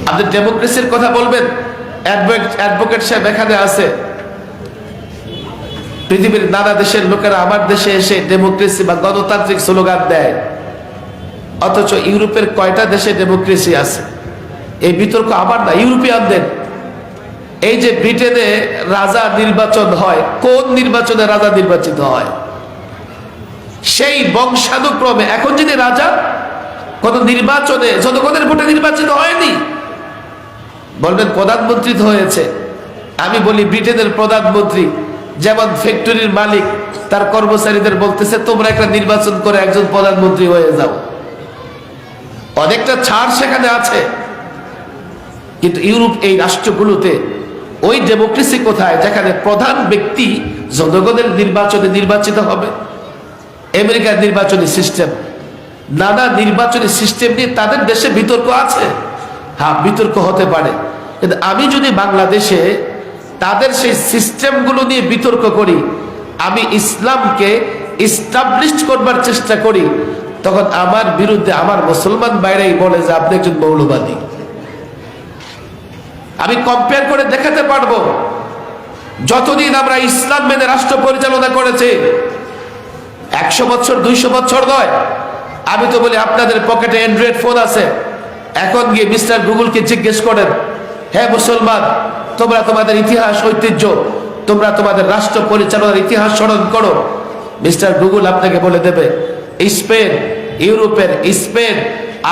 আপনি ডেমোক্রেসির কথা বলবেন, অ্যাডভোকেট সাহেব এখানে আছে। পৃথিবীর নানা দেশের লোকেরা আমার দেশে এসে ডেমোক্রেসি বা গণতান্ত্রিক স্লোগান দেয়, অথচ ইউরোপের কয়টা দেশে ডেমোক্রেসি আছে? এই বিতর্ক আমার না, ইউরোপিয়ানদের। এই যে ব্রিটেনে রাজা নির্বাচন হয়, কোন নির্বাচনে রাজা নির্বাচিত হয়? সেই বংশানুক্রমে। এখন যিনি রাজা, কোন নির্বাচনে জনগণের ভোটে নির্বাচিত হয়নি। বলবেন প্রধানমন্ত্রী তো হয়েছে। আমি বলি ব্রিটেনের প্রধানমন্ত্রী যেমন ফ্যাক্টরির মালিক তার কর্মচারীদের বলতেছে তোমরা একটা নির্বাচন করে একজন প্রধানমন্ত্রী হয়ে যাও। অনেকটা ছাড় সেখানে আছে। কিন্তু ইউরোপ এই রাষ্ট্রগুলোতে ওই ডেমোক্রেসি কোথায়, যেখানে প্রধান ব্যক্তি জনগণের নির্বাচনে নির্বাচিত হবে? আমেরিকার নির্বাচনী সিস্টেম, নানা নির্বাচনী সিস্টেম নিয়ে তাদের দেশে বিতর্ক আছে। হ্যাঁ, বিতর্ক হতে পারে, কিন্তু আমি যদি বাংলাদেশে তাদের সেই সিস্টেমগুলো নিয়ে বিতর্ক করি, আমি ইসলামকে ইস্টাবলিশ করবার চেষ্টা করি, তখন আমার বিরুদ্ধে আমার মুসলমান বাইরেই বলে যে আপনি একজন মৌলবাদী। আমি কম্পেয়ার করে দেখাতে পারবো। যতদিন আমরা ইসলাম মেনে রাষ্ট্র পরিচালনা করেছি, 100 বছর 200 বছর নয়। আমি তো বলি আপনাদের পকেটে অ্যান্ড্রয়েড ফোন আছে, এখন গিয়ে মিস্টার গুগলকে জিজ্ঞেস করেন, হ্যাঁ মুসলমান, তোমরা তোমাদের ইতিহাস ঐতিহ্য, তোমরা তোমাদের রাষ্ট্র পরিচালনার ইতিহাস স্মরণ করো। মিস্টার গুগল আপনাকে বলে দেবে স্পেন, ইউরোপের স্পেন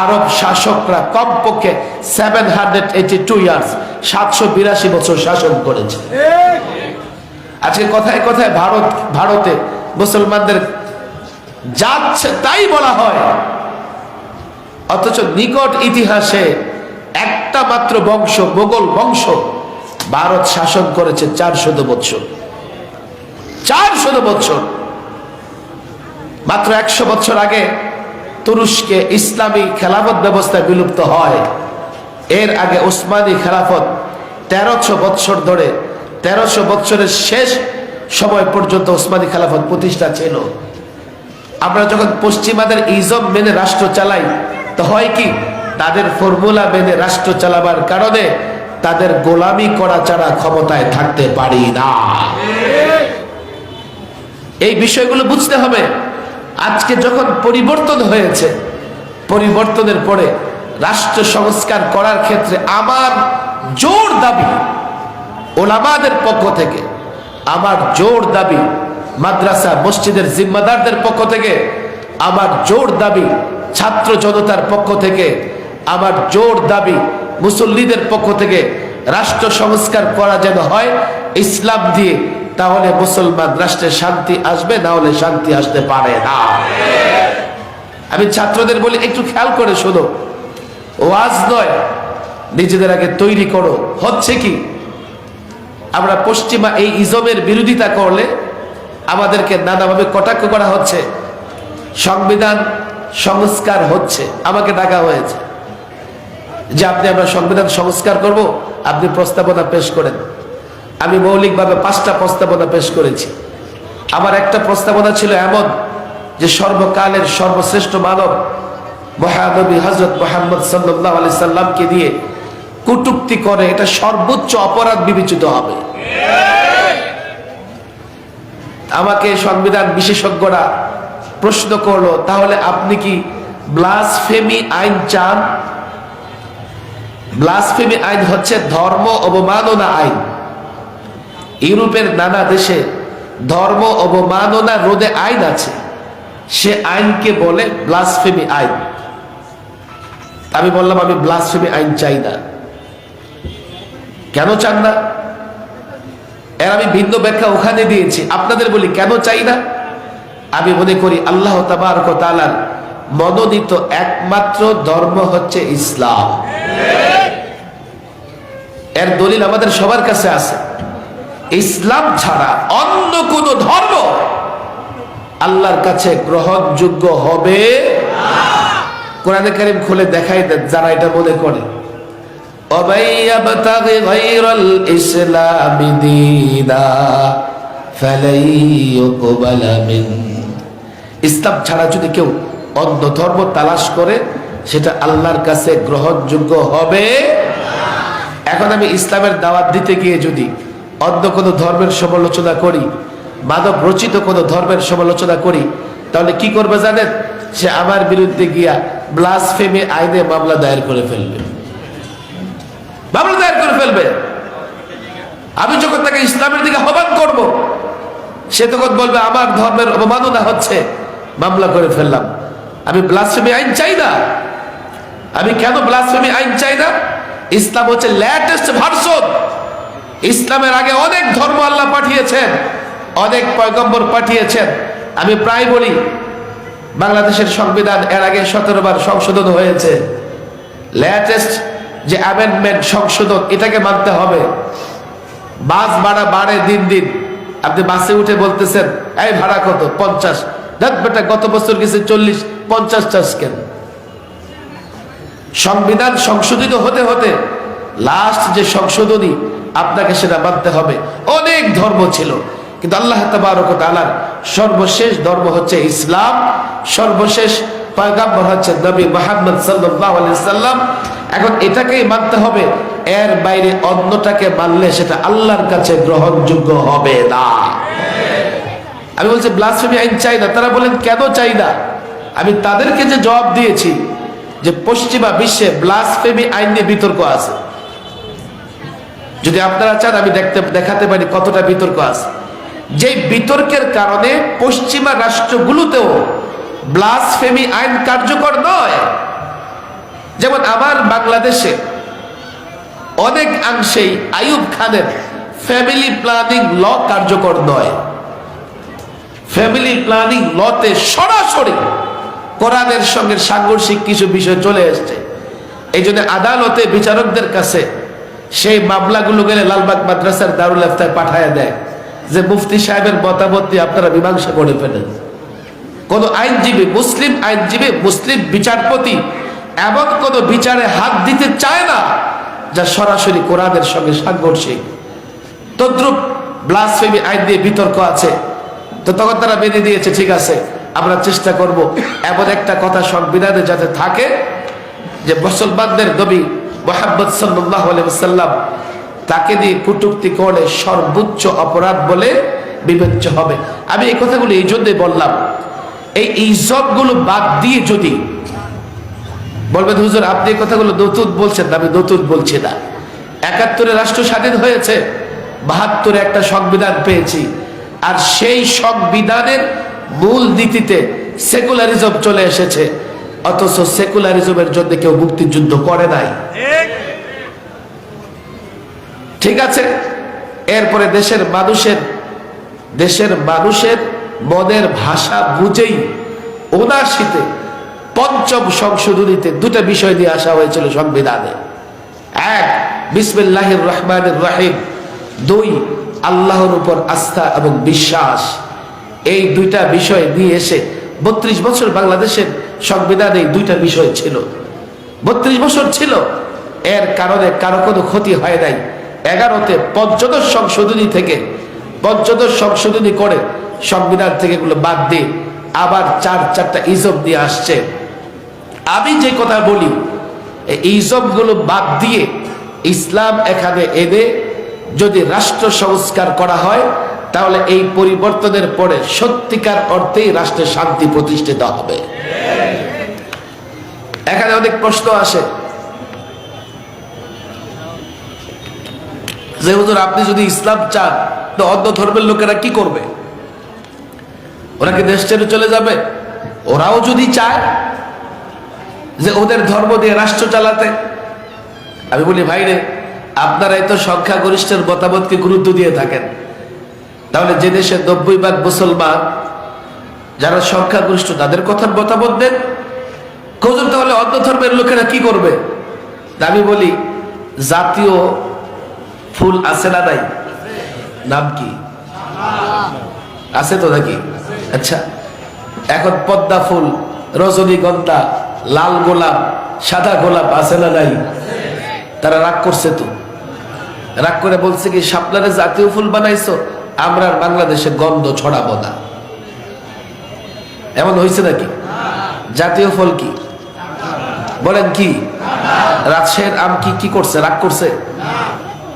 আরব শাসকরা কমপক্ষে 782 ইয়ার্স 782 বছর শাসন করেছে। আজকে কথায় কথায় ভারতে মুসলমানদের যাচ্ছে তাই বলা হয়, অথচ নিকট ইতিহাসে একটা মাত্র বংশ, মোগল বংশ ভারত শাসন করেছে 400 বছর। 400 বছর। মাত্র 100 বছর আগে তুরস্কে ইসলামী খেলাফত ব্যবস্থা বিলুপ্ত হয়। এর আগে ওসমানী খেলাফত 1300 বছর ধরে, 1300 বছরের শেষ সময় পর্যন্ত ওসমানী খেলাফত প্রতিষ্ঠা ছিল। আমরা যখন পশ্চিমাদের ইজম মেনে রাষ্ট্র চালাই, তো হয় কি, তাদের ফর্মুলা মেনে রাষ্ট্র চালাবার কারণে তাদের গোলামি করা ছাড়া ক্ষমতায় থাকতে পারি না। এই বিষয়গুলো বুঝতে হবে। আজকে যখন পরিবর্তন হয়েছে, পরিবর্তনের পরে রাষ্ট্র সংস্কার করার ক্ষেত্রে আমার জোর দাবি ওলামাদের পক্ষ থেকে, আমার জোর দাবি মাদ্রাসা মসজিদের জিম্মাদারদের পক্ষ থেকে, আমার জোর দাবি ছাত্র জনতার পক্ষ থেকে, আমার জোর দাবি মুসল্লিদের পক্ষ থেকে, রাষ্ট্র সংস্কার করা যেন হয় ইসলাম দিয়ে। তাহলে মুসলমান রাষ্ট্রে শান্তি আসবে, না হলে শান্তি আসতে পারে না। আমি ছাত্রদের বলি একটু খেয়াল করে শোনো, ওয়াজ নয়, নিজেদের আগে তৈরি করো। হচ্ছে কি, আমরা পশ্চিমা এই ইজমের বিরোধিতা করলে আমাদেরকে নানাভাবে কটাক্ষ করা হচ্ছে। সংবিধান সংস্কার হচ্ছে, আমাকে ডাকা হয়েছে যে আমরা সংবিধান সংস্কার করব, আপনি প্রস্তাবনা পেশ করেন। আমি মৌলিকভাবে 5টা প্রস্তাবনা পেশ করেছি। আমার একটা প্রস্তাবনা ছিল এমন যে সর্বকালের সর্বশ্রেষ্ঠ মানব মহানবী হযরত মুহাম্মদ সাল্লাল্লাহু আলাইহি সাল্লামকে দিয়ে কটূক্তি করে, এটা সর্বোচ্চ অপরাধ বিবেচিত হবে। আমাকে সংবিধান বিশেষজ্ঞরা প্রশ্ন করলো, তাহলে আপনি কি ব্লাসফেমি আইন চান? ব্লাসফেমি আইন হচ্ছে ধর্ম অবমাননা আইন। ইউরোপের নানা দেশে ধর্ম অবমাননা রোধে আইন আছে, সে আইনকে বলে ব্লাসফেমি আইন। আমি বললাম আমি ব্লাসফেমি আইন চাই না। কেন চান না? এর আমি ভিন্ন ব্যাখ্যা ওখানে দিয়েছি। আপনাদের বলি কেন চাই না। আমি মনে করি আল্লাহ তাবারক ওয়া তাআলার মনোনীত একমাত্র ধর্ম হচ্ছে ইসলাম। এর দলিল আমাদের সবার কাছে আছে। ইসলাম ছাড়া অন্য কোন ধর্ম আল্লাহর কাছে গ্রহণযোগ্য হবে না। কোরআনে কারীম খুলে দেখাই দেন যারা এটা মনে করে। ওয়াবাইয়াবতাগি গায়রাল ইসলামি দীনা ফালাই ইউকবালা মিন। ইসলাম ছাড়া যদি কেউ অন্য ধর্ম তালাশ করে, সেটা আল্লাহর কাছে গ্রহণযোগ্য হবে না। এখন আমি ইসলামের দাওয়াত দিতে গিয়ে যদি অন্য কোনো ধর্মের সমালোচনা করি, মানব রচিত কোনো ধর্মের সমালোচনা করি, তাহলে কি করবে জানেন? সে আমার বিরুদ্ধে গিয়া ব্লাসফেমি আইনে মামলা দায়ের করে ফেলবে, মামলা দায়ের করে ফেলবে। আমি যখন তাকে ইসলামের দিকে আহ্বান করব, সে তখন বলবে আমার ধর্মের অবমাননা হচ্ছে, মামলা করে ফেললাম। আমি ব্লাসফেমি আইন চাই না। আমি কেন ব্লাসফেমি আইন চাই না? ইসলাম হচ্ছে লেটেস্ট ভার্সন। ইসলামের আগে অনেক ধর্ম আল্লাহ পাঠিয়েছেন, অনেক পয়গম্বর পাঠিয়েছেন। আমি প্রায় বলি বাংলাদেশের সংবিধান এর আগে 17 বার সংশোধন হয়েছে। লেটেস্ট যে অ্যামেন্ডমেন্ট সংশোধন, এটাকে মানতে হবে। বাস ভাড়া বাড়ে দিন দিন। আপনি বাসে উঠে বলতেছেন এই ভাড়া কত? 50। দেখ বেটা, গত বছর গেছে 40, 50 চার্জ কেন? সংবিধান সংশোধিত হতে হতে লাস্ট যে সংশোধনী, আপনাকে সেটা মানতে হবে। অনেক ধর্ম ছিল, কিন্তু আল্লাহ তাবারক ওয়া তাআলার সর্বশেষ ধর্ম হচ্ছে ইসলাম, সর্বশেষ পয়গম্বর হচ্ছে নবী মুহাম্মদ সাল্লাল্লাহু আলাইহি সাল্লাম। এখন এটাকেই মানতে হবে, এর বাইরে অন্যটাকে মানলে সেটা আল্লাহর কাছে গ্রহণযোগ্য হবে না। আমি বলছি ব্লাসফেমি আইন চাই না। তারা বলেন কেন চাই না? আমি তাদেরকে যে জবাব দিয়েছি যে পশ্চিমা বিশ্বে ব্লাসফেমি আইন নিয়ে বিতর্ক আছে। যদি আপনারা চান আমি দেখাতে পারি কতটা বিতর্ক আছে। যে বিতর্কের কারণে পশ্চিমা রাষ্ট্রগুলোতেও ব্লাসফেমি আইন কার্যকর নয়। যেমন আমার বাংলাদেশে অনেক অংশেই আইয়ুব খানের ফ্যামিলি প্ল্যানিং ল কার্যকর নয়। ফ্যামিলি প্ল্যানিং লতে সরাসরি কোরআনের সঙ্গে সাংঘর্ষিক কিছু বিষয় চলে এসছে। এই জন্য আদালতে বিচারকদের কাছে সেই মামলাগুলো গেলে লালবাগ মাদ্রাসার দারুল ইফতায় পাঠায় দেয় যে মুফতি সাহেবের মতামত দিয়ে আপনারা মীমাংসা করে ফেলেন। কোন আইনজীবী, মুসলিম আইনজীবী, মুসলিম বিচারপতি এমন কোন বিচারে হাত দিতে চায় না যা সরাসরি কোরআনের সঙ্গে সাংঘর্ষিক। তদ্রুপ ব্লাসফেমি আইন দিয়ে বিতর্ক আছে, তো তখন তারা মেনে দিয়েছে ঠিক আছে আমরা চেষ্টা করব এমন একটা কথা সংবিধানে যাতে থাকে যে মুসলমানদের নবী মুহাম্মদ সাল্লাল্লাহু আলাইহি ওয়াসাল্লাম তাকে দিয়ে কটূক্তি করলে সর্বোচ্চ অপরাধ বলে বিবেচ্য হবে। আমি এই কথাগুলো এই জন্যই বললাম, এই ইজবগুলো বাদ দিয়ে যদি বলবেন হুজুর আপনি এই কথাগুলো নতুন বলছেন, আমি নতুন বলছি না। 71-এ রাষ্ট্র স্বাধীন হয়েছে, 72-এ একটা সংবিধান পেয়েছি, আর সেই সংবিধানের মূল নীতিতে সেকুলারিজম চলে এসেছে, অথচ সেকুলারিজমের জন্য কেউ মুক্তিযুদ্ধ করে নাই। ঠিক আছে, এরপরে দেশের মানুষের মনের ভাষা বুঝেই 79-তে ৫ম সংশোধনীতে দুটো বিষয় নিয়ে আসা হয়েছিল সংবিধানে। ১, বিসমিল্লাহির রহমানির রহিম। ২, আল্লাহর উপর আস্থা এবং বিশ্বাস। এই দুইটা বিষয় নিয়ে এসে 32 বছর বাংলাদেশের সংবিধানে এই দুইটা বিষয় ছিল। 32 বছর ছিল, এর কারণে কারো কোনো ক্ষতি হয় নাই। 11তে পঞ্চদশ সংশোধনী করে সংবিধান থেকে এগুলো বাদ দিয়ে আবার 4টা ইজব দিয়ে আসছে। আমি যে কথা বলি, এই ইজবগুলো বাদ দিয়ে ইসলাম এখানে এনে যদি রাষ্ট্র সংস্কার করা হয়, তাহলে এই পরিবর্তনের পরে সত্যিকার অর্থেই রাষ্ট্রে শান্তি প্রতিষ্ঠিত হবে। এখানে অনেক প্রশ্ন আসে যে হুজুর আপনি যদি ইসলাম চান তো অন্য ধর্মের লোকেরা কি করবে? ওরা কি দেশ ছেড়ে চলে যাবে? ওরাও যদি চায় যে ওদের ধর্ম দিয়ে রাষ্ট্র চালাতে, আমি বলি ভাইরে আপনারাই তো সংখ্যাগরিষ্ঠের মতামতকে গুরুত্ব দিয়ে থাকেন, তাহলে যে দেশে 90% মুসলমান যারা সংখ্যাগরিষ্ঠ তাদের কথার মতামত দেন। হুজুর তাহলে অন্য ধর্মের লোকেরা কি করবে? আমি বলি জাতীয় ফুল আছে না নাই? নাম কি আছে তো নাকি? আচ্ছা, এখন পদ্মা ফুল, রজনীগন্ধা, লাল গোলাপ, সাদা গোলাপ আছে না নাই? তারা রাগ করছে, তো রাগ করে বলছে কি শাপলারে জাতীয় ফুল বানাইছো, আমরা বাংলাদেশে গন্ধ ছড়াবো না। এমন হয়েছে নাকি? জাতীয় ফল কি? বলেন কি? রাজশাহীর আম কি করছে? রাগ করছে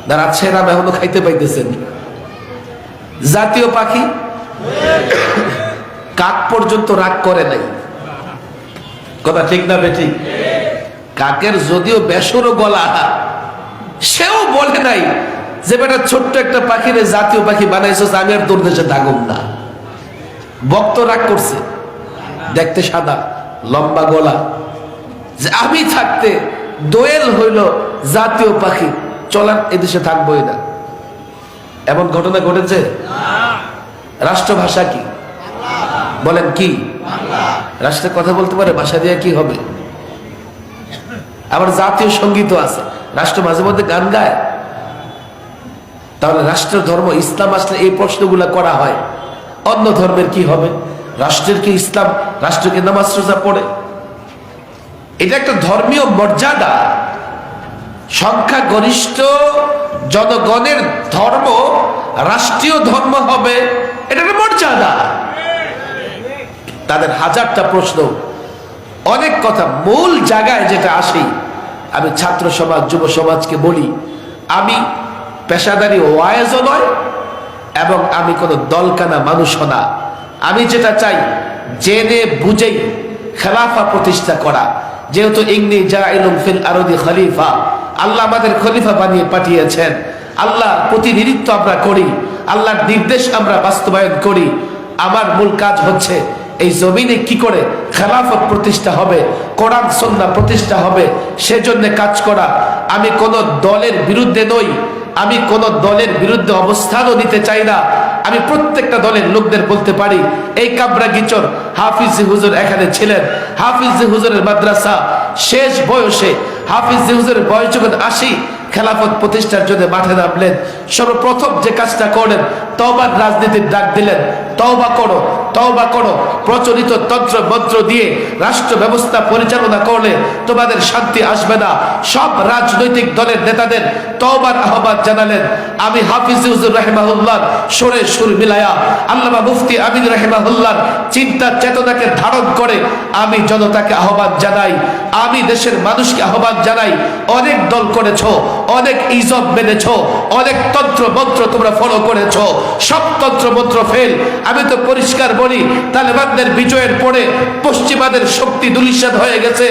না? রাজশাহীর আম এখনো খাইতে পাইতেছেন। জাতীয় পাখি কাক পর্যন্ত রাগ করে নাই। কথা ঠিক না বেঠিক? কাকের যদিও বেসরো গলা, সেও বলে নাই যে বেটা ছোট্ট একটা পাখিরে জাতীয় পাখি বানাইছো, আমি আর তোর দেশে থাকুম না। বক্ত রাগ করছে, দেখতে সাদা, লম্বা গলা, যে আমি থাকতে দোয়েল হইল জাতীয় পাখি, চলান এদেশে থাকবোই না। এমন ঘটনা ঘটেছে? রাষ্ট্রভাষা কি? বলেন কি? রাষ্ট্রের কথা বলতে পারে, ভাষা দিয়ে কি হবে? আবার জাতীয় সঙ্গীত আছে, রাষ্ট্র মাঝে মধ্যে গান গায়। তাহলে রাষ্ট্রের ধর্ম ইসলাম আসলে এই প্রশ্নগুলা করা হয়, অন্য ধর্মের কি হবে? রাষ্ট্রের কি ইসলাম? রাষ্ট্রকে নামাজ রোজা পড়ে? এটা একটা ধর্মীয় মর্যাদা। সংখ্যাগরিষ্ঠ জনগণের ধর্ম রাষ্ট্রীয় ধর্ম হবে, এটা একটা মর্যাদা। তাদের হাজারটা প্রশ্ন, অনেক কথা, মূল জায়গায় যেটা আসে, আমি ছাত্র সমাজ, যুব সমাজকে বলি, আমি পেশাদারি ওয়াইজও নয় এবং আমি কোনো দলকানা মানুষও না। আমি যেটা চাই, জেনে বুঝেই খেলাফা প্রতিষ্ঠা করা। যেহেতু ইন্নী জাইলুন ফিল আরদি খলিফা, আল্লাহ আমাদের খলিফা বানিয়ে পাঠিয়েছেন, আল্লাহ প্রতিনিধিত্ব আমরা করি, আল্লাহর নির্দেশ আমরা বাস্তবায়ন করি। আমার মূল কাজ হচ্ছে এই জমিনে কি করে খেলাফত প্রতিষ্ঠা হবে, কোরআন সুন্নাহ প্রতিষ্ঠা হবে, সেজন্য কাজ করা। আমি কোন দলের বিরুদ্ধে নই, আমি কোন দলের বিরুদ্ধে অবস্থানও নিতে চাই না। আমি প্রত্যেকটা দলের লোকদের বলতে পারি, এই কাবরাগিচর হাফিজি হুজুর এখানে ছিলেন, হাফিজি হুজুরের মাদ্রাসা শেষ বয়সে, হাফিজি হুজুরের বয়স যখন 80, খেলাফত প্রতিষ্ঠার জন্য মাঠে নামলেন। সর্বপ্রথম যে কাজটা করলেন, তওবার রাজনীতির ডাক দিলেন, তওবা করো, তওবা করো। প্রচলিত তন্ত্র মন্ত্র দিয়ে রাষ্ট্র ব্যবস্থা পরিচালনা করলে তোমাদের শান্তি আসবে না। সব রাজনৈতিক দলের নেতাদের তওবার আহ্বান জানালেন। আমি হাফিজ হুজুর রাহিমাহুল্লাহ সুরে সুর মিলায়া, আল্লামা মুফতি আমিন রাহিমাহুল্লাহ চিন্তা চেতনাকে ধারণ করে আমি জনতাকে আহ্বান জানাই, আমি দেশের মানুষকে আহ্বান জানাই। অনেক দল করেছো, অনেক ইজব মেনেছো, অনেক তন্ত্র মন্ত্র তোমরা ফলো করেছো, সব তন্ত্র মন্ত্র ফেল। আমি তো পরিষ্কার বলি, তালেবানদের বিজয়ের পরে পশ্চিমাদের শক্তি দুলিশাত হয়ে গেছে।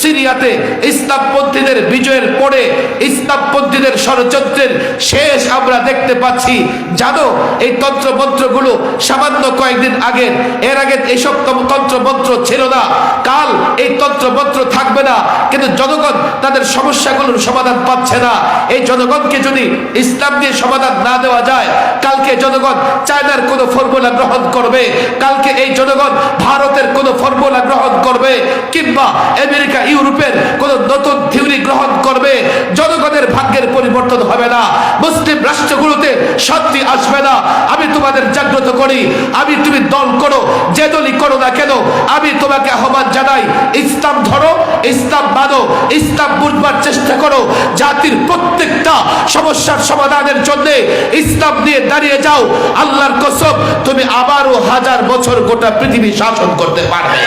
সিরিয়াতে ইসলামপন্থীদের বিজয়ের পরে ইসলামপন্থীদের ষড়যন্ত্রের শেষ আমরা দেখতে পাচ্ছি। জানো, এই তন্ত্র মন্ত্রগুলো সামান্য কয়েকদিন আগে, এর আগে এইসব তন্ত্র মন্ত্র ছিল না। কাল এই তন্ত্র মন্ত্র থাকবে না, কিন্তু জনগণ তাদের সমস্যাগুলোর সমাধান পাচ্ছে না। এই জনগণকে যদি ইসলাম দিয়ে সমাধান না দেওয়া যায়, কালকে জনগণ চায়নার কোন ফর্মুলা গ্রহণ করবে, কালকে এই জনগণ ভারতের কোন ফর্মুলা গ্রহণ করবে, কিংবা আমেরিকা ইউরোপের কোন নতুন থিওরি গ্রহণ করবে। জনগণের ভাগ্যের পরিবর্তন হবে না, মুসলিম রাষ্ট্রগুলোতে শান্তি আসবে না। আমি তোমাদের জাগ্রত করি, আমি তুমি দল করো, যে দলই করো না কেন, আমি তোমাকে আহ্বান জানাই, ইসলাম ধরো, ইসলাম মানো, ইসলাম বুঝবার চেষ্টা করো। জাতির প্রত্যেকটা সমস্যার সমাধানের জন্য ইসলাম দিয়ে দাঁড়িয়ে যাও। আল্লাহর কসম, তুমি আবারও 1000 বছর গোটা পৃথিবী শাসন করতে পারবে।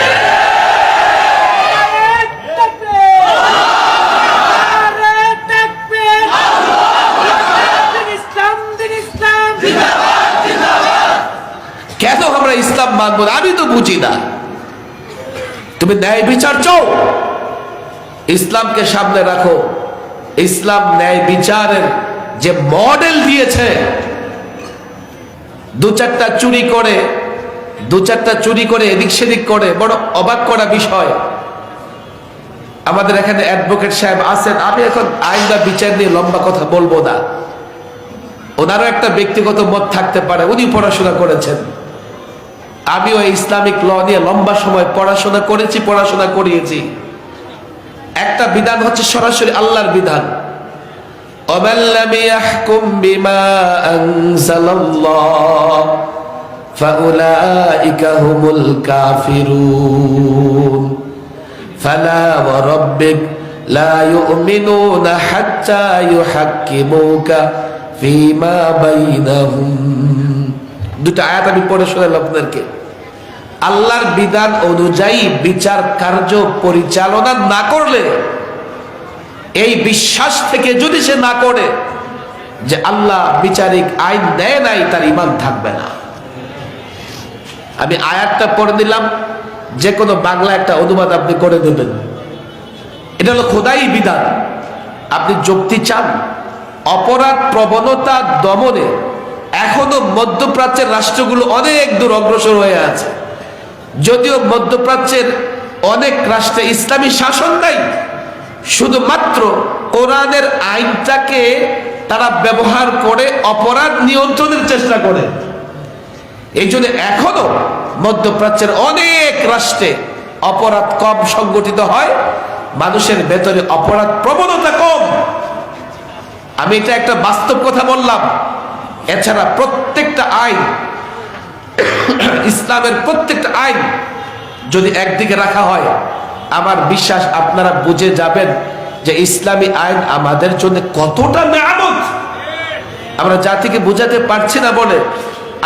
কেন আমরা ইসলাম মানব না? আমি তো বুঝি না। তুমি ন্যায় বিচার চাও, ইসলামকে সামনে রাখো। ইসলাম ন্যায় বিচারের যে মডেল দিয়েছে, দু চারটা চুরি করে এদিক সেদিক করে, বড় অবাক করা বিষয়। আমাদের এখানে অ্যাডভোকেট সাহেব আছেন, আমি এখন আইন বা বিচার নিয়ে লম্বা কথা বলবো না, ওনারও একটা ব্যক্তিগত মত থাকতে পারে, উনি পড়াশোনা করেছেন। আমিও ইসলামিক ল নিয়ে লম্বা সময় পড়াশোনা করেছি, পড়াশোনা করিয়েছি। একটা বিধান হচ্ছে সরাসরি আল্লাহর বিধান, وَمَنْ لَمْ يَحْكُمْ بِمَا أَنزَلَ اللَّهُ فَأُولَئِكَ هُمُ الْكَافِرُونَ فَلَا وَرَبِّكَ لَا يُؤْمِنُونَ حَتَّى يُحَكِّمُوكَ فِيمَا بَيْنَهُمْ। দুটো আয়াত আমি পড়ে শোনালাম আপনাদেরকে। আল্লাহর বিধান অনুযায়ী বিচার কার্য পরিচালনা না করলে, এই বিশ্বাস থেকে যদি সে না করে যে আল্লাহ বিচারিক আইন দেয় নাই, তার ঈমান থাকবে না। আমি আয়াতটা পড়ে দিলাম, যে কোনো বাংলা একটা অনুবাদ আপনি করে দেবেন। এটা হলো খোদাই বিধান। আপনি যুক্তি চান? অপরাধ প্রবণতা দমনে এখনো মধ্যপ্রাচ্যের রাষ্ট্রগুলো অনেক দূর অগ্রসর হয়ে আছে। যদিও মধ্যপ্রাচ্যের অনেক রাষ্ট্রে ইসলামী শাসন নাই, শুধুমাত্র কোরআনের আইনটাকে তারা ব্যবহার করে অপরাধ নিয়ন্ত্রণের চেষ্টা করে। এই জন্য এখনো মধ্যপ্রাচ্যের অনেক রাষ্ট্রে অপরাধ কম সংগঠিত হয়, মানুষের ভেতরে অপরাধ প্রবণতা কম। আমি এটা একটা বাস্তব কথা বললাম। এছাড়া প্রত্যেকটা আইন, ইসলামের প্রত্যেকটা আইন যদি একদিকে রাখা হয়, আমার বিশ্বাস আপনারা বুঝে যাবেন যে ইসলামী আইন আমাদের জন্য কতটা নিয়ামত। আমরা জাতিকে বুঝাতে পারছি না বলে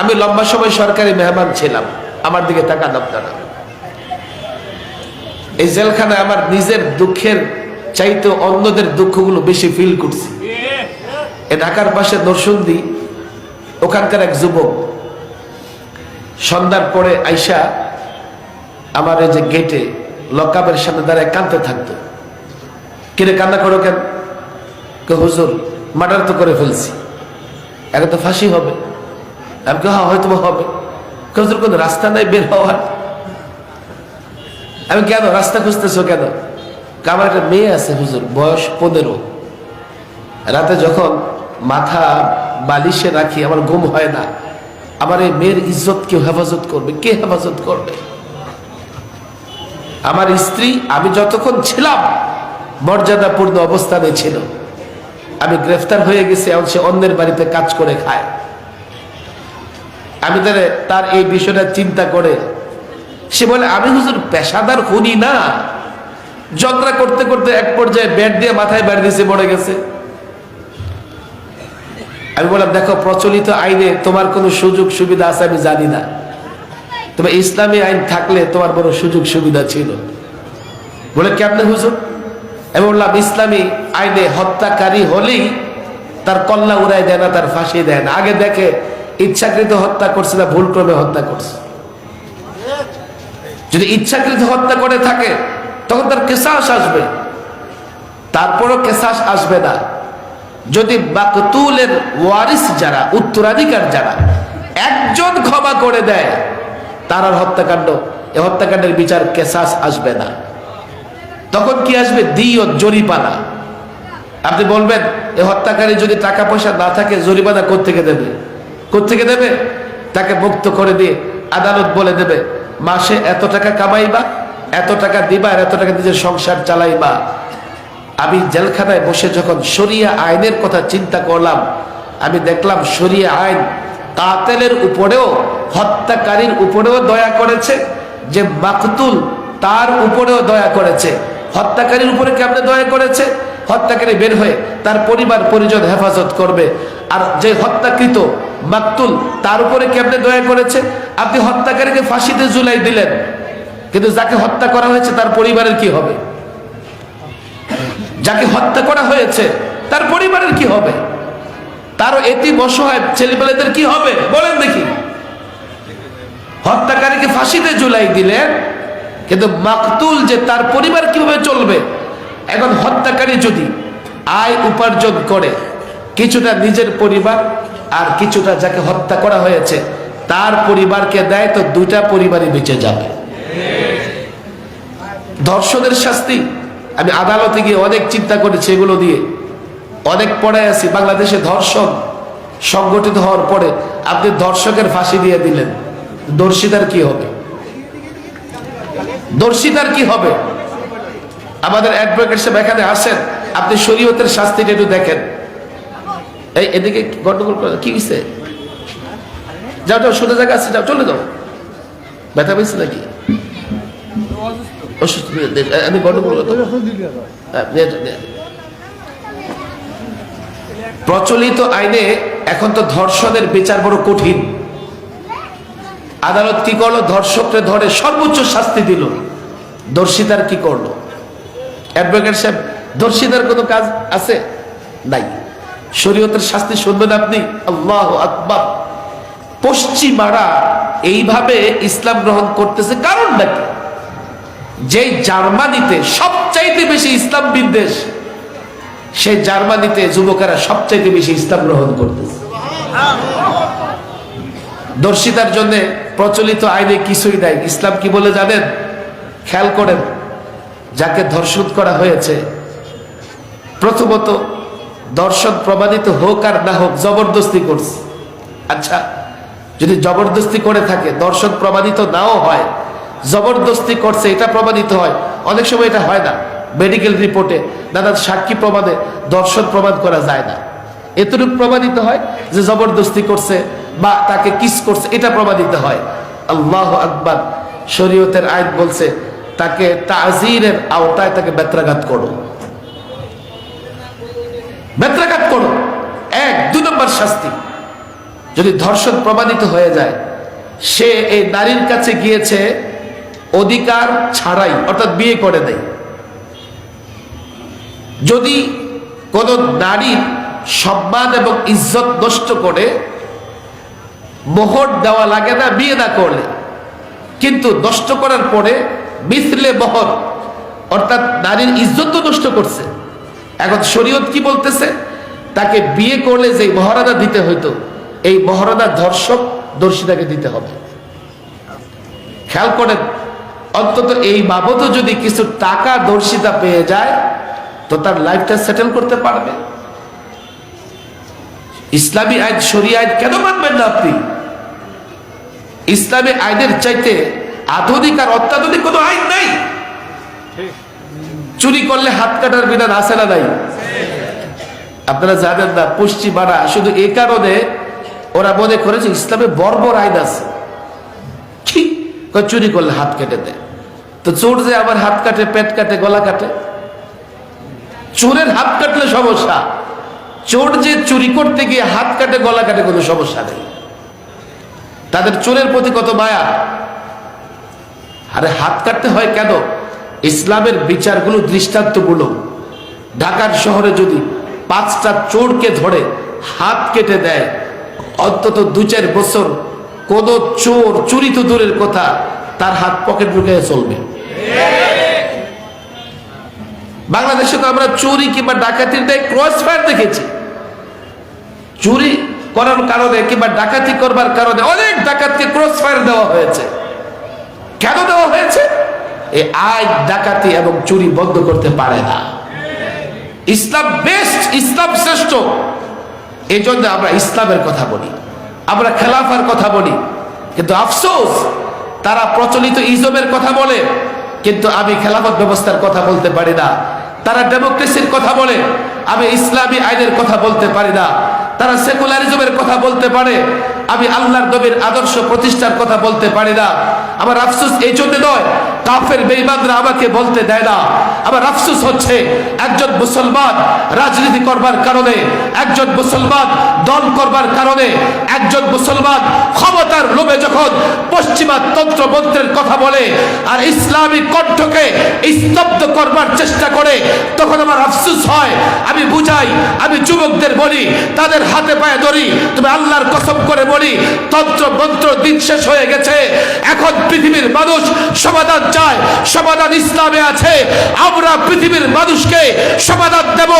আমি লম্বা সময় সরকারি মেহমান ছিলাম। আমার দিকে তাকান আপনারা। এই জেলখানায় আমার নিজের দুঃখের চাইতে অন্যদের দুঃখগুলো বেশি ফিল করছি। এ ঢাকার পাশে নরসিংদী, ওখানকার এক যুবক সন্ধ্যার পরে আইসা আমার এই যে গেটে লকআপের সামনে দাঁড়ায় কাঁদতে থাকতো। কিরে কান্না করো কেন? হুজুর মার্ডার তো করে ফেলছি, এখন তো ফাঁসি হবে। আমি হ্যাঁ হয়তো হবে। হুজুর কোন রাস্তা নাই বের হওয়ার? আমি কেন রাস্তা খুঁজতেছো কেন? আমার একটা মেয়ে আছে হুজুর, বয়স 15। রাতে যখন মাথা বালিশে রাখি আমার ঘুম হয় না। আমার এই মেয়ের ইজ্জত কেউ হেফাজত করবে? কে হেফাজত করবে? আমার স্ত্রী আমি যতক্ষণ ছিলাম মর্যাদাপূর্ণ অবস্থানে ছিল। আমি গ্রেফতার হয়ে গেছি, এখন সে অন্যের বাড়িতে কাজ করে খায়। আমি তার এই বিষয়টা চিন্তা করে সে বলে, আমি হুজুর পেশাদার খুনি না। ঝগড়া করতে করতে এক পর্যায়ে ব্যাট দিয়ে মাথায় বাড়ি দিয়েছে, মরে গেছে। আমি বললাম, দেখো প্রচলিত আইনে তোমার কোনো সুযোগ সুবিধা আছে আমি জানি না, তবে ইসলামী আইন থাকলে তোমার বড় সুযোগ সুবিধা ছিল। বলে কেমনে হুজুর? আমি বললাম, ইসলামী আইনে হত্যাকারী হলেই তার কল্লা উড়াই দেয় না, তার ফাঁসি দেয় না। আগে দেখে ইচ্ছাকৃত হত্যা করছে না ভুলক্রমে হত্যা করছে। যদি ইচ্ছাকৃত হত্যা করে থাকে তখন তার কেসাস আসবে, তারপরও কেসাস আসবে না যদি মাকতুলের ওয়ারিস যারা, উত্তরাধিকার যারা, একজন ক্ষমা করে দেয়, তার আর হত্যাকাণ্ড, এই হত্যাকাণ্ডের বিচার কেসাস আসবে না। তখন কি আসবে? দিয়ত, জরিমানা। আপনি বলবেন এই হত্যাকারী যদি টাকা পয়সা না থাকে জরিমানা কোত্থেকে দেবে? কোত্থেকে দেবে? তাকে মুক্ত করে দিয়ে আদালত বলে দেবে মাসে এত টাকা কামাইবা, এত টাকা দিবা, আর এত টাকা নিজের সংসার চালাইবা। আমি জেলখানায় বসে যখন শরিয়া আইনের কথা চিন্তা করলাম, আমি দেখলাম শরিয়া আইন কাতেলের উপরেও, হত্যাকারীর উপরেও দয়া করেছে, যে মাকতুল তার উপরেও দয়া করেছে। হত্যাকারীর উপরে কেমনে দয়া করেছে? হত্যাকারী বের হয়ে তার পরিবার পরিজন হেফাজত করবে। আর যে হত্যাকৃত মাকতুল তার উপরে কেমনে দয়া করেছে? আপনি হত্যাকারীকে ফাঁসিতে ঝুলাই দিলেন, কিন্তু যাকে হত্যা করা হয়েছে তার পরিবারের কি হবে? যাকে হত্যা করা হয়েছে তার পরিবারের কি হবে? তারও এতিম অসহায় ছেলেপেলেদের কি হবে বলেন দেখি? হত্যাকারীকে ফাঁসিতে ঝুলাই দিলেন, কিন্তু মাকতুল যে তার পরিবার কিভাবে চলবে? এখন হত্যাকারী যদি আয় উপার্জন করে, কিছুটা নিজের পরিবার আর কিছুটা যাকে হত্যা করা হয়েছে তার পরিবারকে দেয়, তো দুইটা পরিবারই বেঁচে যাবে। ধর্ষণের শাস্তি আমি আদালতে গিয়ে অনেক চিন্তা করেছি, এগুলো দিয়ে অনেক পড়ায় আছি। বাংলাদেশে ধর্ষণ সংগঠিত হওয়ার পরে আপনি ধর্ষকের ফাঁসি দিয়ে দিলেন, দর্শিতার কি হবে? দর্শিতার কি হবে? আমাদের অ্যাডভোকেট সাহেব এখানে আসেন, আপনি শরীয়তের শাস্তিটা একটু দেখেন। এই এদিকে গন্ডগোল করে কি হয়েছে? যাও যাও, সোজা জায়গা আছে, যাও, চলে যাও। ব্যথা পেয়েছে নাকি? আমি গন্ডগোল প্রচলিত আইনে এখন তো ধর্ষণের বিচার বড় কঠিন। আদালত কি করলো? ধর্ষককে ধরে সর্বোচ্চ শাস্তি দিল। দর্শিতার কি করলো? অ্যাডভোকেট সাহেব, দর্শিতার কোনো কাজ আছে? নাই। শরীয়তের শাস্তি শুনবেন আপনি? আল্লাহু আকবার। পশ্চিমারা এইভাবে ইসলাম গ্রহণ করতেছে কারণ নাকি? যে জার্মানিতে সবচাইতে বেশি ইসলাম বিদ্বেষ, সেই জার্মানিতে যুবকেরা সবচাইতে বেশি ইসলাম গ্রহণ করতেছে। দর্শিতার জন্য প্রচলিত আইনে কিছুই নাই। ইসলাম কি বলে জানেন? খেয়াল করেন, যাকে ধর্ষণ করা হয়েছে, প্রথমত দর্শন প্রমাণিত হোক আর না হোক, জবরদস্তি করছে। আচ্ছা, যদি জবরদস্তি করে থাকে, দর্শন প্রমাণিত নাও হয়, জবরদস্তি করছে এটা প্রমাণিত হয়। অনেক সময় এটা হয় না, মেডিকেল রিপোর্টে নানান সাক্ষী প্রমাণে দর্শন প্রমাণ করা যায় না। এতটুকু প্রমাণিত হয় যে জবরদস্তি করছে বা তাকে কিস করছে, এটা প্রমাণিত হয়। আল্লাহু আকবার। শরীয়তের আইন বলছে তাকে তাজিরের আওতায় তাকে বেত্রাঘাত করো, বেত্রাঘাত করো। এক। 2 নম্বর শাস্তি, যদি ধর্ষণ প্রমাণিত হয়ে যায়, সে এই নারীর কাছে গিয়েছে অধিকার ছাড়াই, অর্থাৎ বিয়ে করে দেয়। যদি কোন নারীর সম্মান এবং ইজ্জত নষ্ট করে, মোহর দেওয়া লাগে না বিয়ে না করলে, কিন্তু নষ্ট করার পরে মিথলে মোহর, অর্থাৎ নারীর ইজ্জত তো নষ্ট করছে। এখন শরীয়ত কি বলতেছে? তাকে বিয়ে করলে যে মহারানা দিতে হইতো, এই মহারানা ধর্ষক দর্শিতাকে দিতে হবে। খেয়াল করেন, অন্তত এই বাবদও যদি কিছু টাকা দর্শিতা পেয়ে যায় তো তার লাইফটা সেটেল করতে পারবে। ইসলামী আইন, শরিয়া আইন কেন মানবেন না আপনি? ইসলামী আইনের চাইতে আধুনিক আর অত্যাধুনিক কোনো আইন নাই। চুরি করলে হাত কাটার বিধান আছে না নাই? আপনারা জানেন না, পশ্চিমারা শুধু এই কারণে ওরা মনে করেছে ইসলামে বর্বর আইন আছে। কি চুরি করলে হাত কেটে দেয়? তো চোর যে আবার হাত কাটে, পেট কাটে, গলা কাটে। চোরের হাত কাটলে সমস্যা, চোর যে চুরি করতে গিয়ে হাত কাটে, গলা কাটে, কোনো সমস্যা নেই। তাদের চোরের প্রতি কত মায়া। আরে হাত কাটতে হয় কেন? ইসলামের বিচারগুলো, দৃষ্টান্তগুলো, ঢাকার শহরে যদি 5টা চোরকে ধরে হাত কেটে দেয়, অন্তত 2-4 বছর কোন চোর, চুরি তো দূরের কথা, তার হাত পকেট ঢুকে চলবে। বাংলাদেশে তো আমরা চুরি কিংবা ডাকাতির ক্রস ফায়ার দেখেছি। চুরি করার কারণে কিংবা ডাকাতি করবার কারণে অনেক ডাকাতকে ক্রস ফায়ার দেওয়া হয়েছে। কেন দেওয়া হয়েছে? এই আইন ডাকাতি এবং চুরি বন্ধ করতে পারে না। ইসলাম বেস্ট, ইসলাম শ্রেষ্ঠ। এই জন্য আমরা ইসলামের কথা বলি, আমরা খেলাফার কথা বলি, কিন্তু আফসোস তারা প্রচলিত ইজমের কথা বলে, কিন্তু আমি খেলাফত ব্যবস্থার কথা বলতে পারি না। তারা ডেমোক্রেসির কথা বলে, আমি ইসলামী আইনের কথা বলতে পারি না। তারা সেকুলারিজমের কথা বলতে পারে, আমি আল্লাহর নবীর আদর্শ প্রতিষ্ঠার কথা বলতে পারি না। আমার আফসোস এই জন্য নয়, কাফের বেঈমানরা আমাকে বলতে দেয় না। আমার আফসোস হচ্ছে একজন মুসলমান রাজনীতি করবার কারণে, একজন মুসলমান দল করবার কারণে, একজন মুসলমান ক্ষমতার লোভে যখন পশ্চিমা তন্ত্র মন্ত্রের কথা বলে আর ইসলামী কণ্ঠকে স্তব্ধ করবার চেষ্টা করে, তখন আমার আফসোস হয়। আমি বুঝাই, আমি যুবকদের বলি, তাদের হাতে পায়ে ধরি, তুমি আল্লাহর কসম করে বলি, তন্ত্র মন্ত্র দিন শেষ হয়ে গেছে। এখন পৃথিবীর মানুষ সমাধান চায়, সমাধান ইসলামে আছে। আমরা পৃথিবীর মানুষকে সমাধান দেব।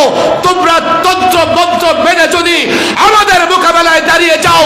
তোমরা তন্ত্র মন্ত্র মেনে যদি আমাদের মোকাবেলায় দাঁড়িয়ে যাও,